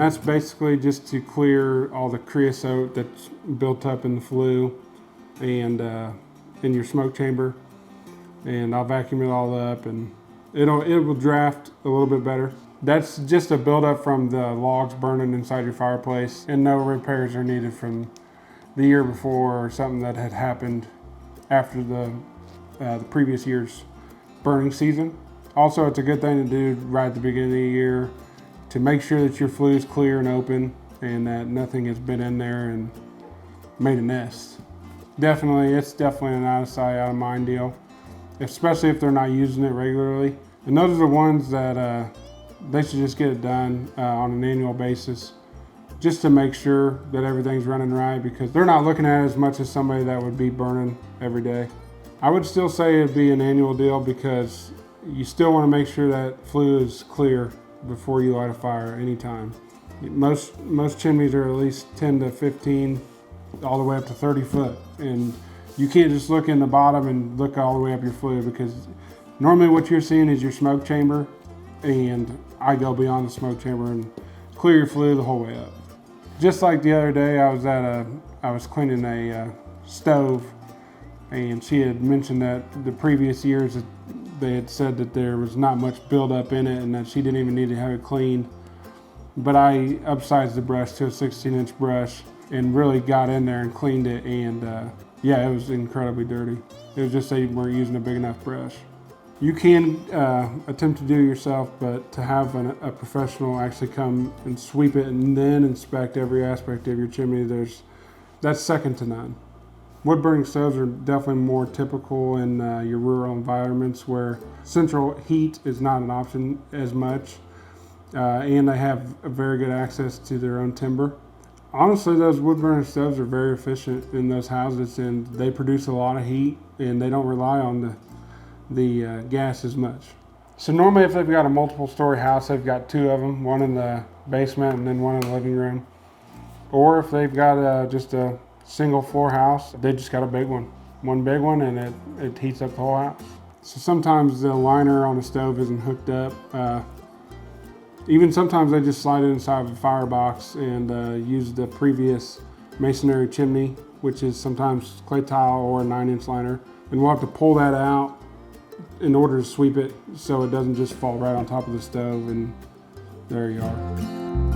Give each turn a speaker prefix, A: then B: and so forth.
A: that's basically just to clear all the creosote that's built up in the flue and in your smoke chamber. And I'll vacuum it all up, and it will draft a little bit better. That's just a buildup from the logs burning inside your fireplace, and no repairs are needed from the year before or something that had happened after the previous year's burning season. Also, it's a good thing to do right at the beginning of the year to make sure that your flue is clear and open and that nothing has been in there and made a nest. It's definitely an out of sight, out of mind deal, especially if they're not using it regularly. And those are the ones that they should just get it done on an annual basis, just to make sure that everything's running right, because they're not looking at it as much as somebody that would be burning every day. I would still say it'd be an annual deal, because you still want to make sure that flue is clear before you light a fire anytime. Most chimneys are at least 10 to 15, all the way up to 30 foot. And you can't just look in the bottom and look all the way up your flue, because normally what you're seeing is your smoke chamber, and I go beyond the smoke chamber and clear your flue the whole way up. Just like the other day, I was cleaning a stove, and she had mentioned that the previous years that they had said that there was not much buildup in it and that she didn't even need to have it cleaned. But I upsized the brush to a 16-inch brush and really got in there and cleaned it, and yeah, it was incredibly dirty. It was just that you weren't using a big enough brush. You can attempt to do it yourself, but to have a professional actually come and sweep it and then inspect every aspect of your chimney, that's second to none. Wood burning stoves are definitely more typical in your rural environments where central heat is not an option as much, and they have a very good access to their own timber. Honestly, those wood burning stoves are very efficient in those houses, and they produce a lot of heat, and they don't rely on the gas as much. So normally if they've got a multiple story house, they've got two of them, one in the basement and then one in the living room. Or if they've got just a single floor house, they just got a big one big one, and it heats up the whole house. So sometimes the liner on the stove isn't hooked up. Even sometimes they just slide it inside of a firebox and use the previous masonry chimney, which is sometimes clay tile or a 9-inch liner. And we'll have to pull that out in order to sweep it so it doesn't just fall right on top of the stove, and there you are.